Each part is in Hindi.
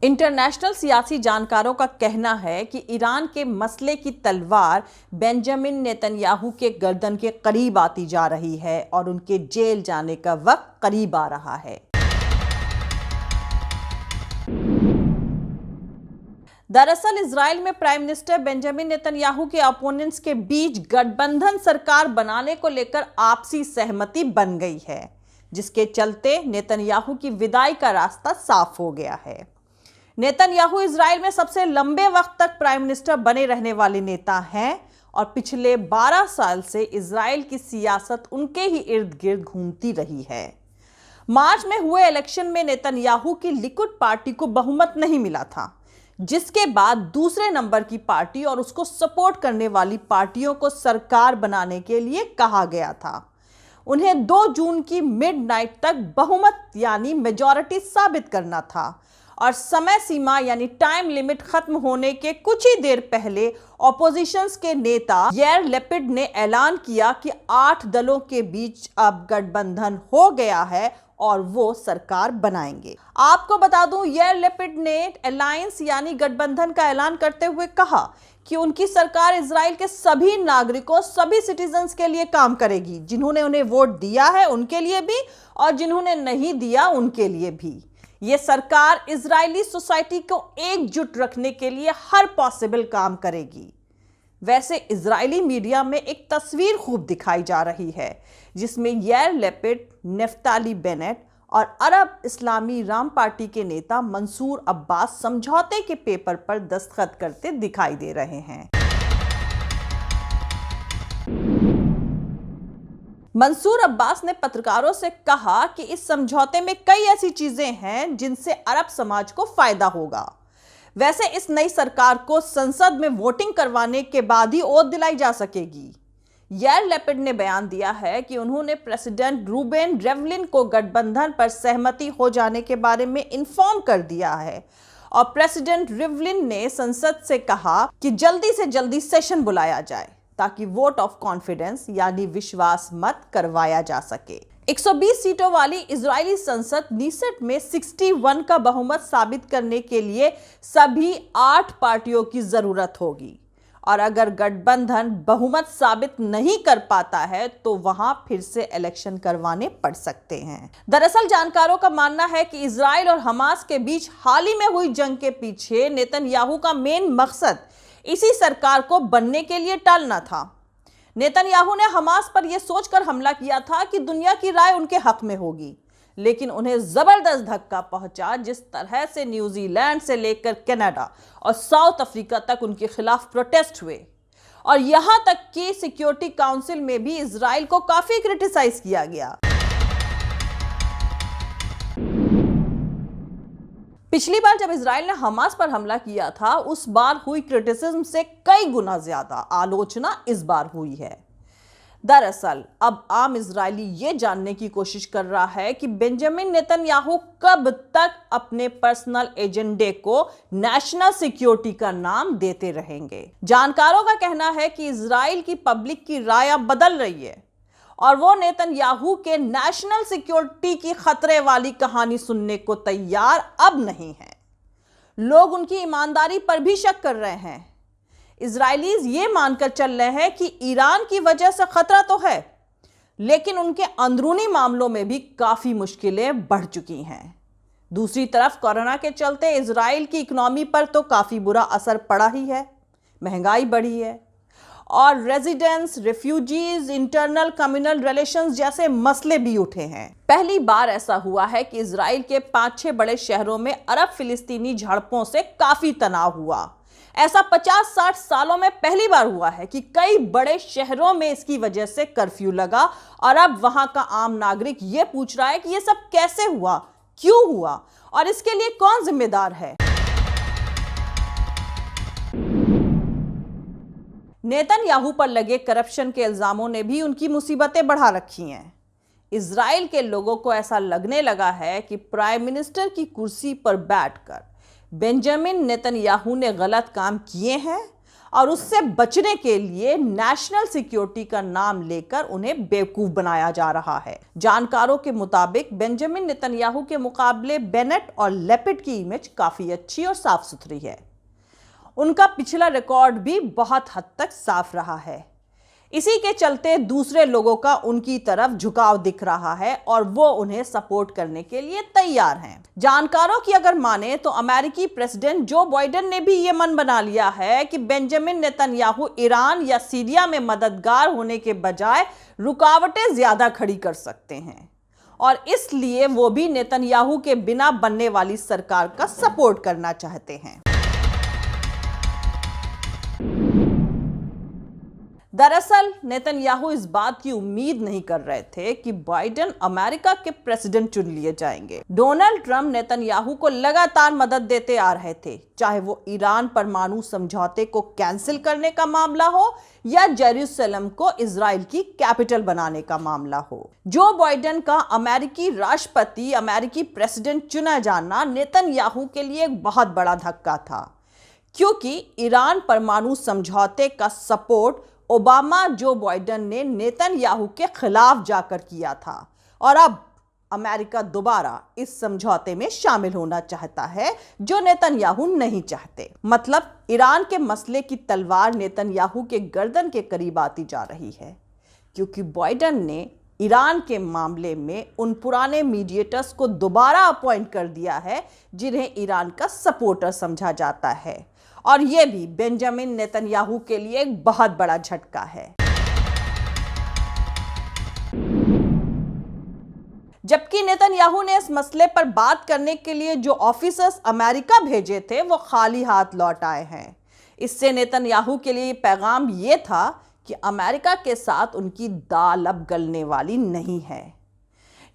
इंटरनेशनल सियासी जानकारों का कहना है कि ईरान के मसले की तलवार बेंजामिन नेतन्याहू के गर्दन के करीब आती जा रही है और उनके जेल जाने का वक्त करीब आ रहा है। दरअसल इजराइल में प्राइम मिनिस्टर बेंजामिन नेतन्याहू के अपोनेंट्स के बीच गठबंधन सरकार बनाने को लेकर आपसी सहमति बन गई है, जिसके चलते नेतन्याहू की विदाई का रास्ता साफ हो गया है। नेतन्याहू इजराइल में सबसे लंबे वक्त तक प्राइम मिनिस्टर बने रहने वाले नेता हैं और पिछले 12 साल से इजराइल की सियासत उनके ही इर्द गिर्द घूमती रही है। मार्च में हुए इलेक्शन में नेतन्याहू की लिकुड पार्टी को बहुमत नहीं मिला था, जिसके बाद दूसरे नंबर की पार्टी और उसको सपोर्ट करने वाली पार्टियों को सरकार बनाने के लिए कहा गया था। उन्हें 2 जून की मिडनाइट तक बहुमत यानी मेजॉरिटी साबित करना था और समय सीमा यानी टाइम लिमिट खत्म होने के कुछ ही देर पहले ऑपोजिशंस के नेता यार लेपिड ने ऐलान किया कि 8 दलों के बीच अब गठबंधन हो गया है और वो सरकार बनाएंगे। आपको बता दूं, यार लेपिड ने अलायंस यानी गठबंधन का ऐलान करते हुए कहा कि उनकी सरकार इजराइल के सभी नागरिकों, सभी सिटीजन्स के लिए काम करेगी, जिन्होंने उन्हें वोट दिया है उनके लिए भी और जिन्होंने नहीं दिया उनके लिए भी। ये सरकार इजरायली सोसाइटी को एकजुट रखने के लिए हर पॉसिबल काम करेगी। वैसे इजरायली मीडिया में एक तस्वीर खूब दिखाई जा रही है, जिसमें यार लेपिड, नेफ्ताली बेनेट और अरब इस्लामी राम पार्टी के नेता मंसूर अब्बास समझौते के पेपर पर दस्तखत करते दिखाई दे रहे हैं। मंसूर अब्बास ने पत्रकारों से कहा कि इस समझौते में कई ऐसी चीजें हैं जिनसे अरब समाज को फायदा होगा। वैसे इस नई सरकार को संसद में वोटिंग करवाने के बाद ही ओथ दिलाई जा सकेगी। यार लेपिड ने बयान दिया है कि उन्होंने प्रेसिडेंट रूबेन रिवलिन को गठबंधन पर सहमति हो जाने के बारे में इन्फॉर्म कर दिया है और प्रेसिडेंट रिवलिन ने संसद से कहा कि जल्दी से जल्दी सेशन बुलाया जाए ताकि वोट ऑफ कॉन्फिडेंस यानी विश्वास मत करवाया जा सके। 120 सीटों वाली इजरायली संसद नीसेट में 61 का बहुमत साबित करने के लिए सभी 8 पार्टियों की जरूरत होगी और अगर गठबंधन बहुमत साबित नहीं कर पाता है तो वहां फिर से इलेक्शन करवाने पड़ सकते हैं। दरअसल जानकारों का मानना है कि इजराइल और हमास के बीच हाल ही में हुई जंग के पीछे नेतन्याहू का मेन मकसद इसी सरकार को बनने के लिए टालना था। नेतन्याहू ने हमास पर यह सोचकर हमला किया था कि दुनिया की राय उनके हक में होगी, लेकिन उन्हें जबरदस्त धक्का पहुंचा जिस तरह से न्यूजीलैंड से लेकर कनाडा और साउथ अफ्रीका तक उनके खिलाफ प्रोटेस्ट हुए और यहां तक कि सिक्योरिटी काउंसिल में भी इजराइल को काफी क्रिटिसाइज किया गया। पिछली बार जब इजराइल ने हमास पर हमला किया था, उस बार हुई क्रिटिसिज्म से कई गुना ज्यादा आलोचना इस बार हुई है। दरअसल अब आम इजरायली ये जानने की कोशिश कर रहा है कि बेंजामिन नेतन्याहू कब तक अपने पर्सनल एजेंडे को नेशनल सिक्योरिटी का नाम देते रहेंगे। जानकारों का कहना है कि इजराइल की पब्लिक की राय अब बदल रही है और वो नेतन्याहू के नेशनल सिक्योरिटी की खतरे वाली कहानी सुनने को तैयार अब नहीं है। लोग उनकी ईमानदारी पर भी शक कर रहे हैं। इजरायलीज ये मानकर चल रहे हैं कि ईरान की वजह से खतरा तो है, लेकिन उनके अंदरूनी मामलों में भी काफी मुश्किलें बढ़ चुकी हैं। दूसरी तरफ कोरोना के चलते इजराइल की इकोनॉमी पर तो काफी बुरा असर पड़ा ही है, महंगाई बढ़ी है और residents, refugees, internal communal relations जैसे मसले भी उठे हैं। पहली बार ऐसा हुआ है कि इजराइल के 5-6 बड़े शहरों में अरब फिलिस्तीनी झड़पों से काफी तनाव हुआ। ऐसा 50-60 सालों में पहली बार हुआ है कि कई बड़े शहरों में इसकी वजह से कर्फ्यू लगा और अब वहां का आम नागरिक यह पूछ रहा है कि यह सब कैसे हुआ, क्यों हुआ और इसके लिए कौन जिम्मेदार है। नेतन्याहू पर लगे करप्शन के इल्जामों ने भी उनकी मुसीबतें बढ़ा रखी हैं। इजराइल के लोगों को ऐसा लगने लगा है कि प्राइम मिनिस्टर की कुर्सी पर बैठकर बेंजामिन नेतन्याहू ने गलत काम किए हैं और उससे बचने के लिए नेशनल सिक्योरिटी का नाम लेकर उन्हें बेवकूफ बनाया जा रहा है। जानकारों के मुताबिक बेंजामिन नेतन्याहू के मुकाबले बेनेट और लेपिड की इमेज काफी अच्छी और साफ सुथरी है। उनका पिछला रिकॉर्ड भी बहुत हद तक साफ रहा है। इसी के चलते दूसरे लोगों का उनकी तरफ झुकाव दिख रहा है और वो उन्हें सपोर्ट करने के लिए तैयार हैं। जानकारों की अगर माने तो अमेरिकी प्रेसिडेंट जो बाइडेन ने भी ये मन बना लिया है कि बेंजामिन नेतन्याहू ईरान या सीरिया में मददगार होने के बजाय रुकावटें ज्यादा खड़ी कर सकते हैं और इसलिए वो भी नेतन्याहू के बिना बनने वाली सरकार का सपोर्ट करना चाहते हैं। दरअसल नेतन्याहू इस बात की उम्मीद नहीं कर रहे थे कि बाइडेन अमेरिका के प्रेसिडेंट चुन लिए जाएंगे। डोनाल्ड ट्रंप नेतन्याहू को लगातार मदद देते आ रहे थे, चाहे वो ईरान परमाणु समझौते को कैंसिल करने का मामला हो या जेरूसलम को इजराइल की कैपिटल बनाने का मामला हो। जो बाइडेन का अमेरिकी राष्ट्रपति, अमेरिकी प्रेसिडेंट चुना जाना नेतन्याहू के लिए एक बहुत बड़ा धक्का था, क्योंकि ईरान परमाणु समझौते का सपोर्ट ओबामा जो बाइडेन ने नेतन्याहू के खिलाफ जाकर किया था और अब अमेरिका दोबारा इस समझौते में शामिल होना चाहता है, जो नेतन्याहू नहीं चाहते। मतलब ईरान के मसले की तलवार नेतन्याहू के गर्दन के करीब आती जा रही है, क्योंकि बाइडेन ने ईरान के मामले में उन पुराने मीडिएटर्स को दोबारा अपॉइंट कर दिया है जिन्हें ईरान का सपोर्टर समझा जाता है, और यह भी बेंजामिन नेतन्याहू के लिए एक बहुत बड़ा झटका है। जबकि नेतन्याहू ने इस मसले पर बात करने के लिए जो ऑफिसर्स अमेरिका भेजे थे वो खाली हाथ लौट आए हैं। इससे नेतन्याहू के लिए पैगाम यह था कि अमेरिका के साथ उनकी दाल अब गलने वाली नहीं है।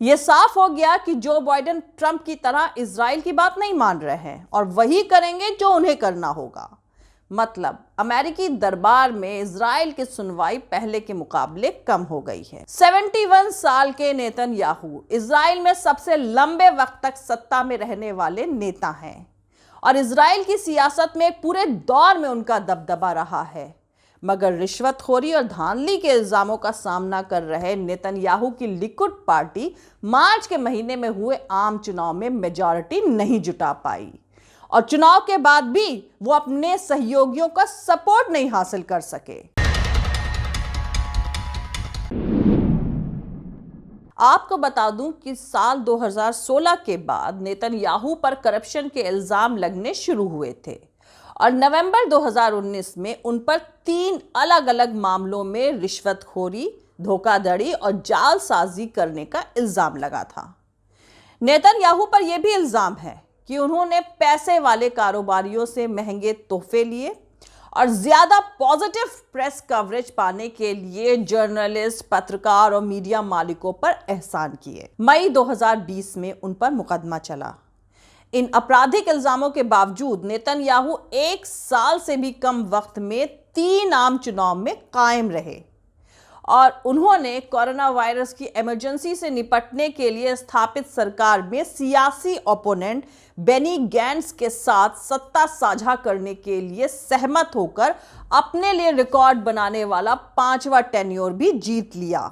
यह साफ हो गया कि जो बाइडेन ट्रंप की तरह इजराइल की बात नहीं मान रहे हैं और वही करेंगे जो उन्हें करना होगा। मतलब अमेरिकी दरबार में इजराइल की सुनवाई पहले के मुकाबले कम हो गई है। 71 साल के नेतन्याहू इजराइल में सबसे लंबे वक्त तक सत्ता में रहने वाले नेता हैं और इजराइल की सियासत में एक पूरे दौर में उनका दबदबा रहा है। मगर रिश्वतखोरी और धांधली के इल्जामों का सामना कर रहे नेतन्याहू की लिकुड पार्टी मार्च के महीने में हुए आम चुनाव में मेजॉरिटी नहीं जुटा पाई और चुनाव के बाद भी वो अपने सहयोगियों का सपोर्ट नहीं हासिल कर सके। आपको बता दूं कि साल 2016 के बाद नेतन्याहू पर करप्शन के इल्जाम लगने शुरू हुए थे और नवंबर 2019 में उन पर 3 अलग अलग मामलों में रिश्वतखोरी, धोखाधड़ी और जालसाजी करने का इल्जाम लगा था। नेतन्याहू पर यह भी इल्जाम है कि उन्होंने पैसे वाले कारोबारियों से महंगे तोहफे लिए और ज्यादा पॉजिटिव प्रेस कवरेज पाने के लिए जर्नलिस्ट, पत्रकार और मीडिया मालिकों पर एहसान किए। मई 2020 में उन पर मुकदमा चला। इन आपराधिक इल्जामों के बावजूद नेतन्याहू 1 साल से भी कम वक्त में 3 आम चुनाव में कायम रहे और उन्होंने कोरोना वायरस की इमरजेंसी से निपटने के लिए स्थापित सरकार में सियासी ओपोनेंट बेनी गैंट्स के साथ सत्ता साझा करने के लिए सहमत होकर अपने लिए रिकॉर्ड बनाने वाला 5वां टेन्योर भी जीत लिया।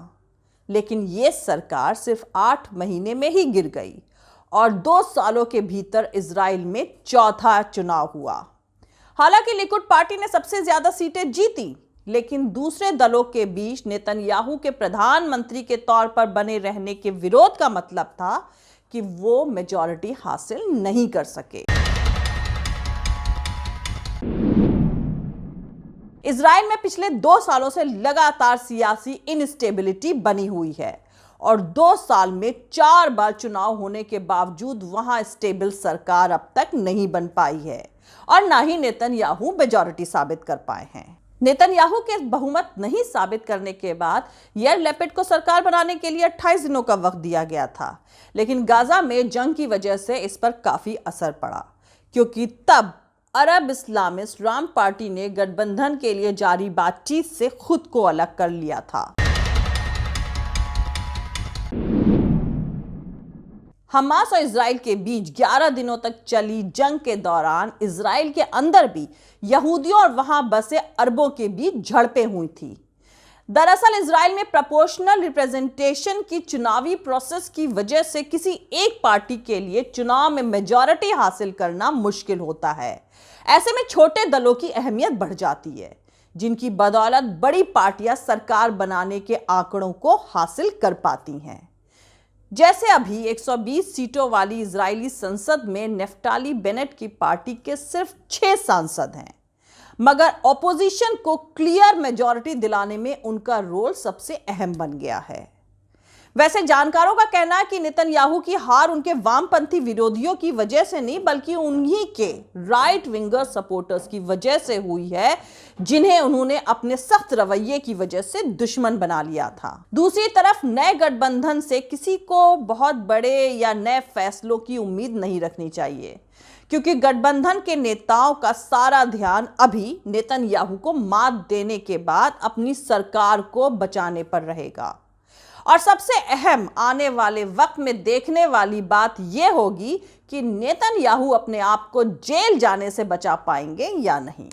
लेकिन यह सरकार सिर्फ 8 महीने में ही गिर गई और 2 सालों के भीतर इजराइल में 4था चुनाव हुआ। हालांकि लिकुड पार्टी ने सबसे ज्यादा सीटें जीती, लेकिन दूसरे दलों के बीच नेतन्याहू के प्रधानमंत्री के तौर पर बने रहने के विरोध का मतलब था कि वो मेजॉरिटी हासिल नहीं कर सके। इजराइल में पिछले 2 सालों से लगातार सियासी इनस्टेबिलिटी बनी हुई है और 2 साल में 4 बार चुनाव होने के बावजूद वहां स्टेबल सरकार अब तक नहीं बन पाई है और ना ही नेतन्याहू मेजॉरिटी साबित कर पाए हैं। नेतन्याहू के बहुमत नहीं साबित करने के बाद यार लेपिड को सरकार बनाने के लिए 28 दिनों का वक्त दिया गया था, लेकिन गाजा में जंग की वजह से इस पर काफी असर पड़ा, क्योंकि तब अरब इस्लामिस्ट राम पार्टी ने गठबंधन के लिए जारी बातचीत से खुद को अलग कर लिया था। हमास और इजराइल के बीच 11 दिनों तक चली जंग के दौरान इजराइल के अंदर भी यहूदियों और वहां बसे अरबों के बीच झड़पें हुई थी। दरअसल इजराइल में प्रोपोर्शनल रिप्रेजेंटेशन की चुनावी प्रोसेस की वजह से किसी एक पार्टी के लिए चुनाव में मेजॉरिटी हासिल करना मुश्किल होता है। ऐसे में छोटे दलों की अहमियत बढ़ जाती है, जिनकी बदौलत बड़ी पार्टियां सरकार बनाने के आंकड़ों को हासिल कर पाती हैं। जैसे अभी 120 सीटों वाली इजरायली संसद में नेफ्ताली बेनेट की पार्टी के सिर्फ 6 सांसद हैं, मगर ऑपोजिशन को क्लियर मेजॉरिटी दिलाने में उनका रोल सबसे अहम बन गया है। वैसे जानकारों का कहना है कि नेतन्याहू की हार उनके वामपंथी विरोधियों की वजह से नहीं, बल्कि उन्हीं के राइट विंगर सपोर्टर्स की वजह से हुई है, जिन्हें उन्होंने अपने सख्त रवैये की वजह से दुश्मन बना लिया था। दूसरी तरफ नए गठबंधन से किसी को बहुत बड़े या नए फैसलों की उम्मीद नहीं रखनी चाहिए, क्योंकि गठबंधन के नेताओं का सारा ध्यान अभी नेतन्याहू को मात देने के बाद अपनी सरकार को बचाने पर रहेगा। और सबसे अहम आने वाले वक्त में देखने वाली बात यह होगी कि नेतन्याहू अपने आप को जेल जाने से बचा पाएंगे या नहीं।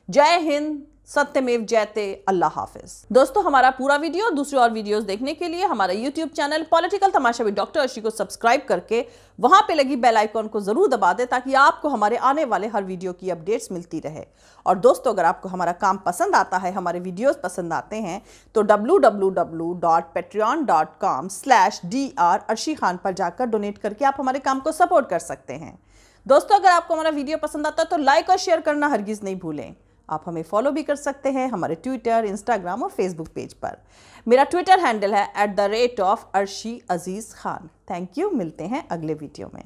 जय हिंद, सत्यमेव जयते, अल्लाह हाफिज। दोस्तों, हमारा पूरा वीडियो दूसरी और वीडियोस देखने के लिए हमारा YouTube channel political Tamasha with doctor Arshi को सब्सक्राइब करके वहां पे लगी बेल आइकॉन को जरूर दबा दें, ताकि आपको हमारे आने वाले हर वीडियो की अपडेट्स मिलती रहे। और दोस्तों, अगर आपको हमारा काम पसंद आता है, हमारे वीडियोस पसंद आते हैं, तो www.patreon.com/dr अर्शी खान पर जाकर डोनेट करके आप हमारे काम को सपोर्ट कर सकते हैं। दोस्तों, अगर आपको हमारा वीडियो पसंद आता है तो लाइक और शेयर करना हरगिज नहीं भूलें। आप हमें फॉलो भी कर सकते हैं हमारे ट्विटर, इंस्टाग्राम और फेसबुक पेज पर। मेरा ट्विटर हैंडल है @arshi_aziz khan। Thank you. मिलते हैं अगले वीडियो में।